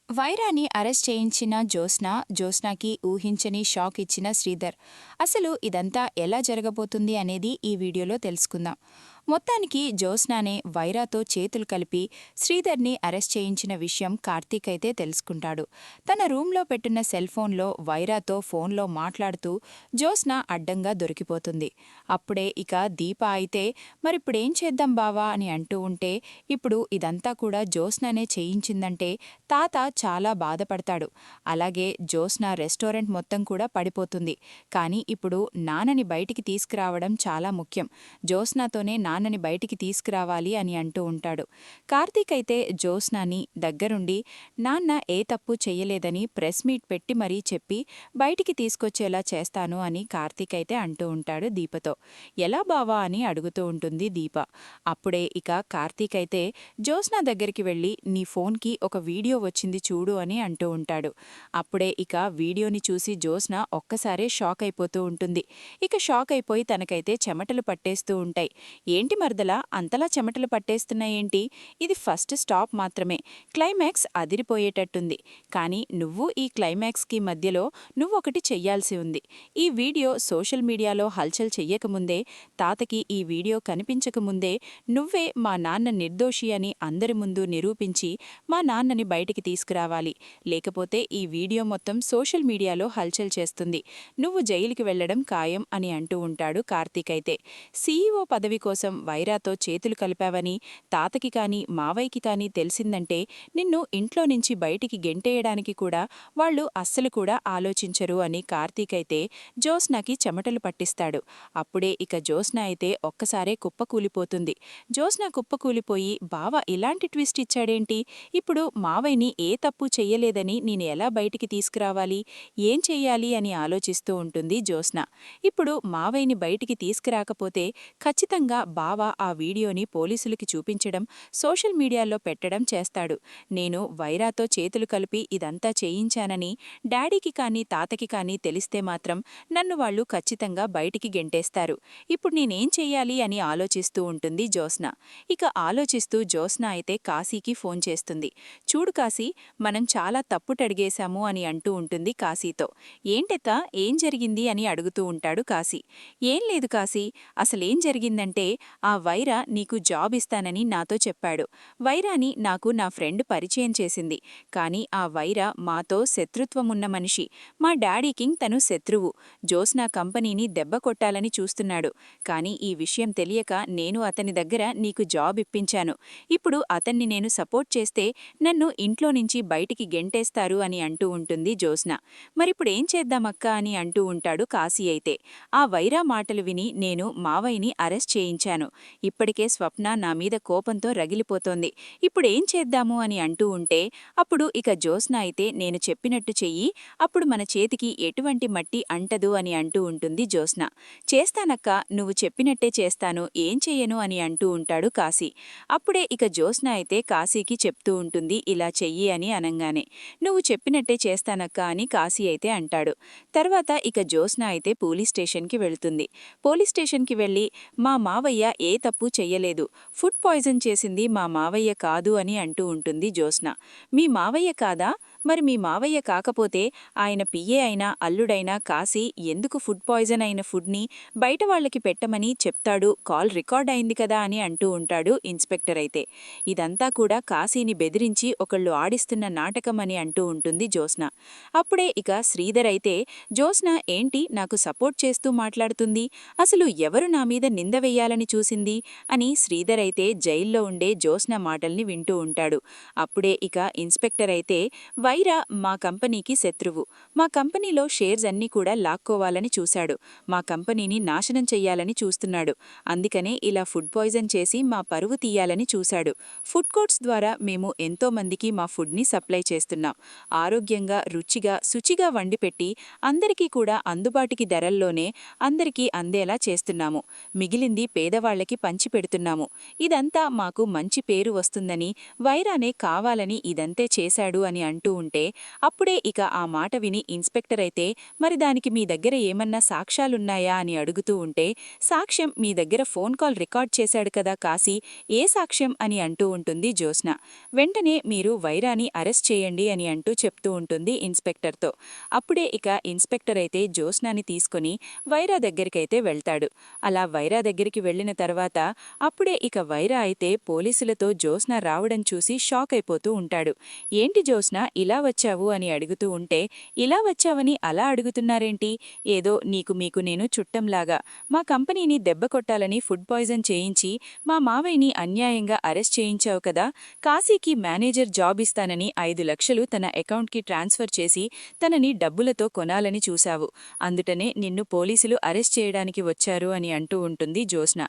వైరాని arrest చేయించిన జ్యోత్స్నాకి ఊహించని shock ఇచ్చిన శ్రీధర్. అసలు ఇదంతా ఎలా జరగబోతుంది అనేది ఈ వీడియోలో తెలుసుకుందాం. మొత్తానికి జ్యోత్స్నానే వైరాతో చేతులు కలిపి శ్రీధర్ని అరెస్ట్ చేయించిన విషయం కార్తీక్ అయితే తెలుసుకుంటాడు. తన రూంలో పెట్టిన సెల్ ఫోన్లో వైరాతో ఫోన్లో మాట్లాడుతూ జ్యోత్స్న అడ్డంగా దొరికిపోతుంది. అప్పుడే ఇక దీప అయితే మరిప్పుడేం చేద్దాం బావా అని అంటూ ఉంటే, ఇప్పుడు ఇదంతా కూడా జ్యోత్స్ననే చేయించిందంటే తాత చాలా బాధపడతాడు. అలాగే జ్యోత్స్న రెస్టారెంట్ మొత్తం కూడా పడిపోతుంది. కానీ ఇప్పుడు నాన్నని బయటికి తీసుకురావడం చాలా ముఖ్యం. జ్యోత్స్నతోనే నాన్నని బయటికి తీసుకురావాలి అని అంటూ ఉంటాడు. కార్తీక్ అయితే జ్యోత్స్నాని దగ్గరుండి నాన్న ఏ తప్పు చెయ్యలేదని ప్రెస్ మీట్ పెట్టి మరీ చెప్పి బయటికి తీసుకొచ్చేలా చేస్తాను అని కార్తీక్ అయితే అంటూ ఉంటాడు దీపతో. ఎలా బావా అని అడుగుతూ ఉంటుంది దీప. అప్పుడే ఇక కార్తీక్ అయితే జ్యోత్స్న దగ్గరికి వెళ్ళి నీ ఫోన్కి ఒక వీడియో వచ్చింది చూడు అని అంటూ ఉంటాడు. అప్పుడే ఇక వీడియోని చూసి జ్యోత్స్న ఒక్కసారే షాక్ అయిపోతూ ఉంటుంది. ఇక షాక్ అయిపోయి తనకైతే చెమటలు పట్టేస్తూ ఉంటాయి. ఏంటి మరదలా అంతలా చెమటలు పట్టేస్తున్నాయేంటి? ఇది ఫస్ట్ స్టాప్ మాత్రమే. క్లైమాక్స్ అదిరిపోయేటట్టుంది. కానీ నువ్వు ఈ క్లైమాక్స్కి మధ్యలో నువ్వొకటి చెయ్యాల్సి ఉంది. ఈ వీడియో సోషల్ మీడియాలో హల్చల్ చెయ్యకముందే, తాతకి ఈ వీడియో కనిపించకముందే నువ్వే మా నాన్న నిర్దోషి అని అందరి ముందు నిరూపించి మా నాన్నని బయటికి తీసుకురావాలి. లేకపోతే ఈ వీడియో మొత్తం సోషల్ మీడియాలో హల్చల్ చేస్తుంది. నువ్వు జైలుకి వెళ్లడం ఖాయం అని అంటూ ఉంటాడు కార్తీక్ అయితే. సీఈఓ పదవి కోసం వైరాతో చేతులు కలిపావని తాతకి కాని మావయ్యకి కాని తెలిసిందంటే నిన్ను ఇంట్లో నుంచి బయటికి గెంటేయడానికి కూడా వాళ్ళు అస్సలు కూడా ఆలోచించరు అని కార్తీక్ అయితే జ్యోత్స్నకి చెమటలు పట్టిస్తాడు. అప్పుడే ఇక జ్యోత్స్న అయితే ఒక్కసారే కుప్పకూలిపోతుంది. జ్యోత్స్న కుప్పకూలిపోయి బావ ఇలాంటి ట్విస్ట్ ఇచ్చాడేంటి? ఇప్పుడు మావయ్యని ఏ తప్పు చెయ్యలేదని నేను ఎలా బయటికి తీసుకురావాలి? ఏం చెయ్యాలి అని ఆలోచిస్తూ ఉంటుంది జ్యోత్స్న. ఇప్పుడు మావయ్యని బయటికి తీసుకురాకపోతే ఖచ్చితంగా బావ ఆ వీడియోని పోలీసులకి చూపించడం, సోషల్ మీడియాలో పెట్టడం చేస్తాడు. నేను వైరాతో చేతులు కలిపి ఇదంతా చేయించానని డాడీకి కానీ తాతకి కానీ తెలిస్తే మాత్రం నన్ను వాళ్ళు ఖచ్చితంగా బయటికి గెంటేస్తారు. ఇప్పుడు నేనేం చెయ్యాలి అని ఆలోచిస్తూ ఉంటుంది జ్యోత్స్న. ఇక ఆలోచిస్తూ జ్యోత్స్న అయితే కాశీకి ఫోన్ చేస్తుంది. చూడు కాశీ, మనం చాలా తప్పుటడిగేశాము అని అంటూ ఉంటుంది కాశీతో. ఏంటెత్త ఏం జరిగింది అని అడుగుతూ ఉంటాడు కాశీ. ఏం లేదు కాశీ, అసలేం జరిగిందంటే ఆ వైరా నీకు జాబ్ ఇస్తానని నాతో చెప్పాడు. వైరాని నాకు నా ఫ్రెండ్ పరిచయం చేసింది. కానీ ఆ వైరా మాతో శత్రుత్వమున్న మనిషి. మా డాడీకి తను శత్రువు. జ్యోత్స్న కంపెనీని దెబ్బ కొట్టాలని చూస్తున్నాడు. కానీ ఈ విషయం తెలియక నేను అతని దగ్గర నీకు జాబ్ ఇప్పించాను. ఇప్పుడు అతన్ని నేను సపోర్ట్ చేస్తే నన్ను ఇంట్లో నుంచి బయటికి గెంటేస్తారు అని అంటూ ఉంటుంది జ్యోత్స్న. మరిప్పుడేం చేద్దామక్కా అని అంటూ ఉంటాడు కాశీ అయితే. ఆ వైరా మాటలు విని నేను మావయ్యని అరెస్ట్ చేయించాను. ఇప్పటికే స్వప్న నా మీద కోపంతో రగిలిపోతోంది. ఇప్పుడేం చేద్దాము అని అంటూ ఉంటే అప్పుడు ఇక జ్యోత్స్న అయితే నేను చెప్పినట్టు చెయ్యి, అప్పుడు మన చేతికి ఎటువంటి మట్టి అంటదు అని అంటూ ఉంటుంది జ్యోత్స్న. చేస్తానక్క, నువ్వు చెప్పినట్టే చేస్తాను, ఏం చెయ్యను అని అంటూ ఉంటాడు కాశీ. అప్పుడే ఇక జ్యోత్స్న అయితే కాశీకి చెప్తూ ఉంటుంది ఇలా చెయ్యి అని అనంగానే. నువ్వు చెప్పినట్టే చేస్తానక్క అని కాశీ అయితే అంటాడు. తర్వాత ఇక జ్యోత్స్న అయితే పోలీస్ స్టేషన్కి వెళ్తుంది. పోలీస్ స్టేషన్కి వెళ్ళి మా మావయ్య ఏ తప్పు చెయ్యలేదు, ఫుడ్ పాయిజన్ చేసింది మా మావయ్య కాదు అని అంటూ ఉంటుంది జ్యోత్స్న. మీ మావయ్య కాదా? మరి మీ మావయ్య కాకపోతే ఆయన పిఏ అయినా అల్లుడైనా కాశీ ఎందుకు ఫుడ్ పాయిజన్ అయిన ఫుడ్ని బయట వాళ్ళకి పెట్టమని చెప్తాడు? కాల్ రికార్డ్ అయింది కదా అని అంటూ ఉంటాడు ఇన్స్పెక్టర్ అయితే. ఇదంతా కూడా కాశీని బెదిరించి ఒకళ్ళు ఆడిస్తున్న నాటకం అని అంటూ ఉంటుంది జ్యోత్స్న. అప్పుడే ఇక శ్రీధర్ అయితే జ్యోత్స్న ఏంటి నాకు సపోర్ట్ చేస్తూ మాట్లాడుతుంది, అసలు ఎవరు నా మీద నింద వెయ్యాలని చూసింది అని శ్రీధర్ అయితే జైల్లో ఉండే జ్యోత్స్న మాటల్ని వింటూ ఉంటాడు. అప్పుడే ఇక ఇన్స్పెక్టర్ అయితే వైరా మా కంపెనీకి శత్రువు. మా కంపెనీలో షేర్స్ అన్నీ కూడా లాక్కోవాలని చూశాడు. మా కంపెనీని నాశనం చెయ్యాలని చూస్తున్నాడు. అందుకనే ఇలా ఫుడ్ పాయిజన్ చేసి మా పరువు తీయాలని చూశాడు. ఫుడ్ కోర్ట్స్ ద్వారా మేము ఎంతో మందికి మా ఫుడ్ని సప్లై చేస్తున్నాం. ఆరోగ్యంగా, రుచిగా, శుచిగా వండిపెట్టి అందరికీ కూడా అందుబాటుకి ధరల్లోనే అందరికీ అందేలా చేస్తున్నాము. మిగిలింది పేదవాళ్లకి పంచిపెడుతున్నాము. ఇదంతా మాకు మంచి పేరు వస్తుందని వైరానే కావాలని ఇదంతే చేశాడు అని అంటూ ఉంటే అప్పుడే ఇక ఆ మాట విని ఇన్స్పెక్టర్ అయితే మరి దానికి మీ దగ్గర ఏమన్నా సాక్ష్యాలున్నాయా అని అడుగుతూ ఉంటే సాక్ష్యం మీ దగ్గర ఫోన్ కాల్ రికార్డ్ చేశాడు కదా కాశీ, ఏ సాక్ష్యం అని అంటూ ఉంటుంది జ్యోత్స్న. వెంటనే మీరు వైరాని అరెస్ట్ చేయండి అని అంటూ చెప్తూ ఉంటుంది ఇన్స్పెక్టర్తో. అప్పుడే ఇక ఇన్స్పెక్టర్ అయితే జ్యోత్స్నాని తీసుకుని వైరా దగ్గరికైతే వెళ్తాడు. అలా వైరా దగ్గరికి వెళ్లిన తర్వాత అప్పుడే ఇక వైరా అయితే పోలీసులతో జ్యోత్స్న రావడం చూసి షాక్ అయిపోతూ ఉంటాడు. ఏంటి జ్యోత్స్న ఇలా వచ్చావు అని అడుగుతూ ఉంటే ఇలా వచ్చావని అలా అడుగుతున్నారేంటి, ఏదో మీకు నేను చుట్టంలాగా మా కంపెనీని దెబ్బ కొట్టాలని ఫుడ్ పాయిజన్ చేయించి మా మావయ్యని అన్యాయంగా అరెస్ట్ చేయించావు కదా, కాశీకి మేనేజర్ జాబ్ ఇస్తానని 5 లక్షలు తన అకౌంట్కి ట్రాన్స్ఫర్ చేసి తనని డబ్బులతో కొనాలని చూశావు, అందుటనే నిన్ను పోలీసులు అరెస్ట్ చేయడానికి వచ్చారు అని అంటూ ఉంటుంది జ్యోత్స్న.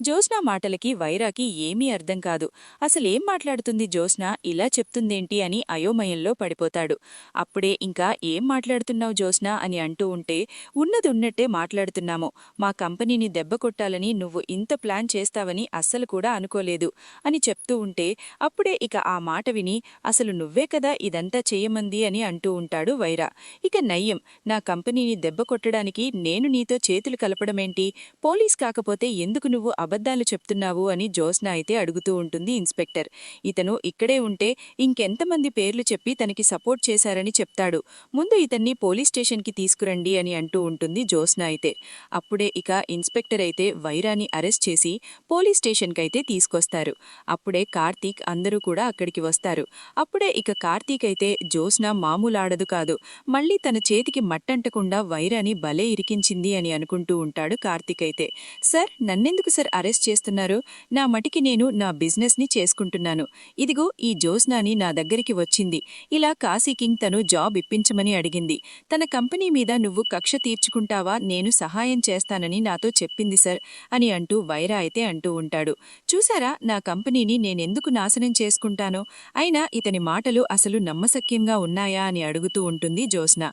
జ్యోత్స్న మాటలకి వైరాకి ఏమీ అర్థం కాదు. అసలేం మాట్లాడుతుంది జ్యోత్స్న, ఇలా చెప్తుందేంటి అని అయోమయంలో పడిపోతాడు. అప్పుడే ఇంకా ఏం మాట్లాడుతున్నావు జ్యోత్స్న అని అంటూ ఉంటే ఉన్నది ఉన్నట్టే మాట్లాడుతున్నాము, మా కంపెనీని దెబ్బ కొట్టాలని నువ్వు ఇంత ప్లాన్ చేస్తావని అస్సలు కూడా అనుకోలేదు అని చెప్తూ ఉంటే అప్పుడే ఇక ఆ మాట విని అసలు నువ్వే కదా ఇదంతా చెయ్యమంది అని అంటూ ఉంటాడు వైరా. ఇక నయ్యం, నా కంపెనీని దెబ్బ కొట్టడానికి నేను నీతో చేతులు కలపడమేంటి, పోలీస్ కాకపోతే ఎందుకు నువ్వు అబద్ధాలు చెప్తున్నావు అని జ్యోత్స్న అయితే అడుగుతూ ఉంటుంది ఇన్స్పెక్టర్. ఇతను ఇక్కడే ఉంటే ఇంకెంతమంది పేర్లు చెప్పి తనకి సపోర్ట్ చేశారని చెప్తాడు, ముందు ఇతన్ని పోలీస్ స్టేషన్కి తీసుకురండి అని అంటూ ఉంటుంది జ్యోత్స్న అయితే. అప్పుడే ఇక ఇన్స్పెక్టర్ అయితే వైరాని అరెస్ట్ చేసి పోలీస్ స్టేషన్కైతే తీసుకొస్తారు. అప్పుడే కార్తీక్ అందరూ కూడా అక్కడికి వస్తారు. అప్పుడే ఇక కార్తీక్ అయితే జ్యోత్స్న మామూలాడదు కాదు, మళ్ళీ తన చేతికి మట్టంటకుండా వైరాని భలే ఇరికించింది అని అనుకుంటూ ఉంటాడు కార్తీక్ అయితే. సార్, నన్నెందుకు సార్ అరెస్ట్ చేస్తున్నారు, నా మటికి నేను నా బిజినెస్ని చేసుకుంటున్నాను, ఇదిగో ఈ జ్యోత్స్నాని నా దగ్గరికి వచ్చింది, ఇలా కాశీకింగ్ తను జాబ్ ఇప్పించమని అడిగింది, తన కంపెనీ మీద నువ్వు కక్ష తీర్చుకుంటావా, నేను సహాయం చేస్తానని నాతో చెప్పింది సార్ అని అంటూ వైరా అయితే అంటూ ఉంటాడు. చూసారా నా కంపెనీని నేనెందుకు నాశనం చేసుకుంటానో, అయినా ఇతని మాటలు అసలు నమ్మశక్యంగా ఉన్నాయా అని అడుగుతూ ఉంటుంది జ్యోత్స్న.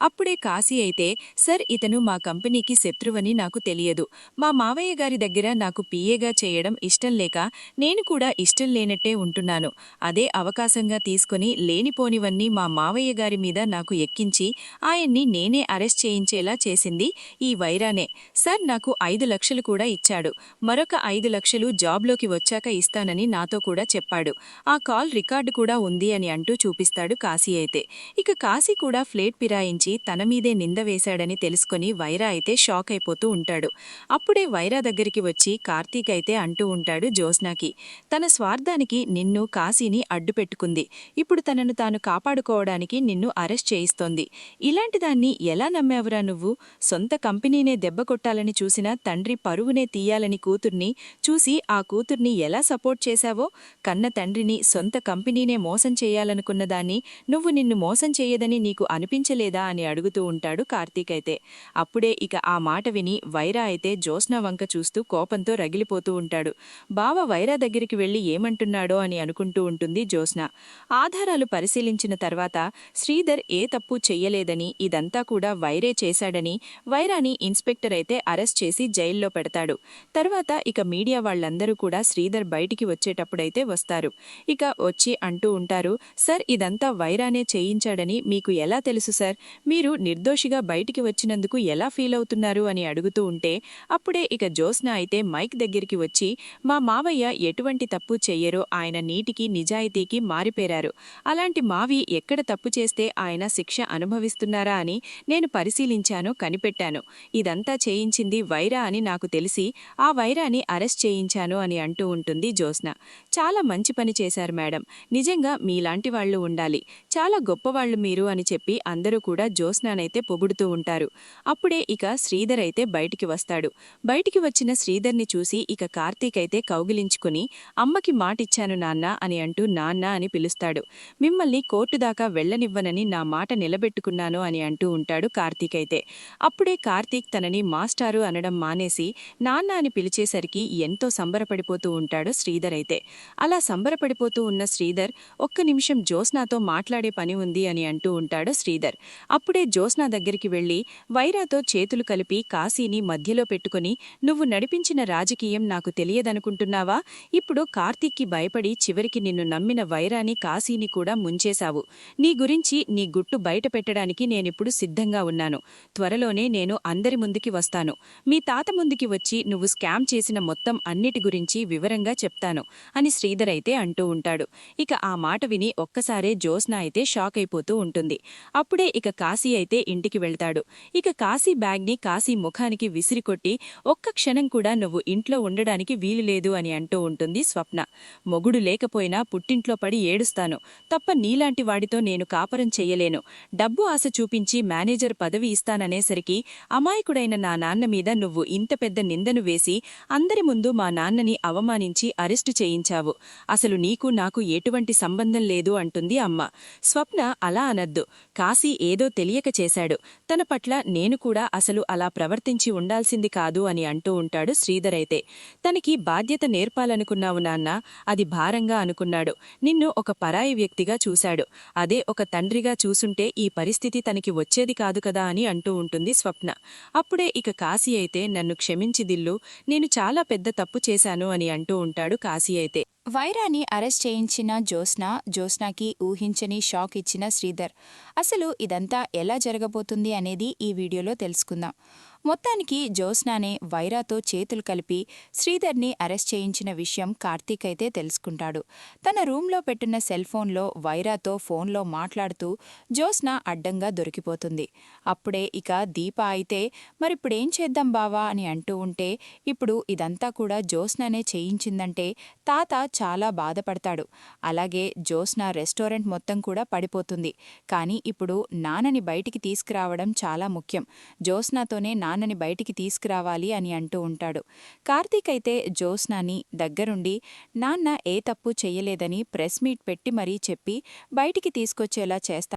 అప్పుడే కాశీ అయితే సార్, ఇతను మా కంపెనీకి శత్రువని నాకు తెలియదు, మా మావయ్య గారి దగ్గర నాకు పిఏగా చేయడం ఇష్టం లేక నేను కూడా ఇష్టం లేనట్టే ఉంటున్నాను, అదే అవకాశంగా తీసుకుని లేనిపోనివన్నీ మా మావయ్య గారి మీద నాకు ఎక్కించి ఆయన్ని నేనే అరెస్ట్ చేయించేలా చేసింది ఈ వైరానే, సార్ నాకు 5 లక్షలు కూడా ఇచ్చాడు, మరొక 5 లక్షలు జాబ్లోకి వచ్చాక ఇస్తానని నాతో కూడా చెప్పాడు, ఆ కాల్ రికార్డు కూడా ఉంది అని అంటూ చూపిస్తాడు కాశీ అయితే. ఇక కాశీ కూడా ఫ్లేట్ పిరాయించి తన మీదే నింద వేశాడని తెలుసుకుని వైరా అయితే షాక్ అయిపోతూ ఉంటాడు. అప్పుడే వైరా దగ్గరికి వచ్చి కార్తీక్ అయితే అంటూ ఉంటాడు జ్యోత్స్నకి, తన స్వార్థానికి నిన్ను కాశీని అడ్డుపెట్టుకుంది, ఇప్పుడు తనను తాను కాపాడుకోవడానికి నిన్ను అరెస్ట్ చేయిస్తోంది, ఇలాంటి దాన్ని ఎలా నమ్మావురా నువ్వు, సొంత కంపెనీనే దెబ్బ కొట్టాలని చూసిన తండ్రి పరువునే తీయాలని కూతుర్ని చూసి ఆ కూతుర్ని ఎలా సపోర్ట్ చేశావో, కన్న తండ్రిని సొంత కంపెనీనే మోసం చేయాలనుకున్న దాన్ని నువ్వు నిన్ను మోసం చేయదని నీకు అనిపించలేదా అని అడుగుతూ ఉంటాడు కార్తీక్ అయితే. అప్పుడే ఇక ఆ మాట విని వైరా అయితే జ్యోత్స్న వంక చూస్తూ కోపంతో రగిలిపోతూ ఉంటాడు. బావ వైరా దగ్గరికి వెళ్లి ఏమంటున్నాడో అని అనుకుంటూ ఉంటుంది జ్యోత్స్న. ఆధారాలు పరిశీలించిన తర్వాత శ్రీధర్ ఏ తప్పు చెయ్యలేదని, ఇదంతా కూడా వైరే చేశాడని వైరాని ఇన్స్పెక్టర్ అయితే అరెస్ట్ చేసి జైల్లో పెడతాడు. తర్వాత ఇక మీడియా వాళ్లందరూ కూడా శ్రీధర్ బయటికి వచ్చేటప్పుడైతే వస్తారు. ఇక వచ్చి అంటూ ఉంటారు, సార్ ఇదంతా వైరానే చేయించాడని మీకు ఎలా తెలుసు సార్, మీరు నిర్దోషిగా బయటికి వచ్చినందుకు ఎలా ఫీల్ అవుతున్నారు అని అడుగుతూ ఉంటే అప్పుడే ఇక జ్యోత్స్న అయితే మైక్ దగ్గరికి వచ్చి, మా మావయ్య ఎటువంటి తప్పు చెయ్యరో ఆయన నీటికి నిజాయితీకి మారిపేరారు, అలాంటి మావి ఎక్కడ తప్పు చేస్తే ఆయన శిక్ష అనుభవిస్తున్నారా అని నేను పరిశీలించాను, కనిపెట్టాను, ఇదంతా చేయించింది వైరా అని నాకు తెలిసి ఆ వైరాని అరెస్ట్ చేయించాను అని అంటూ ఉంటుంది జ్యోత్స్న. చాలా మంచి పని చేశారు మేడం, నిజంగా మీలాంటి వాళ్లు ఉండాలి, చాలా గొప్పవాళ్లు మీరు అని చెప్పి అందరూ కూడా జ్యోత్స్ననైతే పొగుడుతూ ఉంటారు. అప్పుడే ఇక శ్రీధర్ అయితే బయటికి వస్తాడు. బయటికి వచ్చిన శ్రీధర్ని చూసి ఇక కార్తీక్ అయితే కౌగిలించుకుని, అమ్మకి మాటిచ్చాను నాన్న అని అంటూ నాన్న అని పిలుస్తాడు. మిమ్మల్ని కోర్టు దాకా వెళ్లనివ్వనని నా మాట నిలబెట్టుకున్నాను అని అంటూ ఉంటాడు కార్తీక్ అయితే. అప్పుడే కార్తీక్ తనని మాస్టారు అనడం మానేసి నాన్న అని పిలిచేసరికి ఎంతో సంబరపడిపోతూ ఉంటాడు శ్రీధర్ అయితే. అలా సంబరపడిపోతూ ఉన్న శ్రీధర్, ఒక్క నిమిషం జ్యోత్స్నతో మాట్లాడే పని ఉంది అని అంటూ ఉంటాడు శ్రీధర్. అప్పుడే జ్యోత్స్న దగ్గరికి వెళ్లి వైరాతో చేతులు కలిపి కాశీని మధ్యలో పెట్టుకుని, నువ్వు నడిపించిన రాజకీయం నాకు తెలియదనుకుంటున్నావా, ఇప్పుడు కార్తీక్కి భయపడి చివరికి నిన్ను నమ్మిన వైరాని కాశీని కూడా ముంచేశావు, చేశావు. నీ గురించి నీ గుట్టు బయట పెట్టడానికి నేనిప్పుడు సిద్ధంగా ఉన్నాను. త్వరలోనే నేను అందరి ముందుకి వస్తాను. మీ తాత ముందుకి వచ్చి నువ్వు స్కామ్ చేసిన మొత్తం అన్నిటి గురించి వివరంగా చెప్తాను అని శ్రీధర్ అయితే అంటూ ఉంటాడు. ఇక ఆ మాట విని ఒక్కసారే జ్యోత్స్న అయితే షాక్ అయిపోతూ ఉంటుంది. అప్పుడే ఇక కాశీ అయితే ఇంటికి వెళ్తాడు. ఇక కాశీ బ్యాగ్ని కాశీ ముఖానికి విసిరికొట్టి, ఒక్క క్షణం కూడా నువ్వు ఇంట్లో ఉండడానికి వీలులేదు అని అంటూ ఉంటుంది స్వప్న. మొగుడు లేకపోయినా పుట్టింట్లో పడి ఏడుస్తాను తప్ప నీలాంటి వాడితో నేను కాపరం చెయ్యలేను. డబ్బు ఆశ చూపించి మేనేజర్ పదవి ఇస్తాననేసరికి అమాయకుడైన నా నాన్న మీద నువ్వు ఇంత పెద్ద నిందను వేసి అందరి ముందు మా నాన్నని అవమానించి అరెస్టు చేయించావు. అసలు నీకు నాకు ఎటువంటి సంబంధం లేదు అంటుంది అమ్మ. స్వప్న అలా అనద్దు. కాశీ ఏదో తెలియక చేశాడు. తన పట్ల నేను కూడా అసలు అలా ప్రవర్తించి ఉండాల్సింది కాదు అని అంటూ ఉంటాడు శ్రీధర్ అయితే. తనకి బాధ్యత నేర్పాలనుకున్నావు నాన్న, అది భారంగా అనుకున్నాడు. నిన్ను ఒక పరాయి వ్యక్తిగా చూశాడు. అదే ఒక తండ్రిగా చూసుంటే ఈ పరిస్థితి తనకి వచ్చేది కాదు కదా అని అంటూ ఉంటుంది స్వప్న. అప్పుడే ఇక కాశీ అయితే నన్ను క్షమించి దిల్లు, నేను చాలా పెద్ద తప్పు చేశాను అని అంటూ ఉంటాడు కాశీ అయితే. వైరాని అరెస్ట్ చేయించిన జ్యోత్స్నాకి ఊహించని షాక్ ఇచ్చిన శ్రీధర్. అసలు ఇదంతా ఎలా జరగబోతుంది అనేది ఈ వీడియోలో తెలుసుకుందాం. మొత్తానికి జ్యోత్స్నానే వైరాతో చేతులు కలిపి శ్రీధర్ని అరెస్ట్ చేయించిన విషయం కార్తీక్ అయితే తెలుసుకుంటాడు. తన రూంలో పెట్టున్న సెల్ ఫోన్లో వైరాతో ఫోన్లో మాట్లాడుతూ జ్యోత్స్న అడ్డంగా దొరికిపోతుంది. అప్పుడే ఇక దీప అయితే మరిప్పుడేం చేద్దాం బావా అని అంటూ ఉంటే, ఇప్పుడు ఇదంతా కూడా జ్యోత్స్ననే చేయించిందంటే తాత చాలా బాధపడతాడు. అలాగే జ్యోత్స్న రెస్టారెంట్ మొత్తం కూడా పడిపోతుంది. కానీ ఇప్పుడు నాన్నని బయటికి తీసుకురావడం చాలా ముఖ్యం. జ్యోత్స్నతోనే నాన్నని బయటికి తీసుకురావాలి అని అంటూ ఉంటాడు. కార్తీక్ అయితే జ్యోత్స్నని దగ్గరుండి నాన్న ఏ తప్పు చెయ్యలేదని ప్రెస్ మీట్ పెట్టి మరీ చెప్పి బయటికి తీసుకొచ్చేలా చేస్తా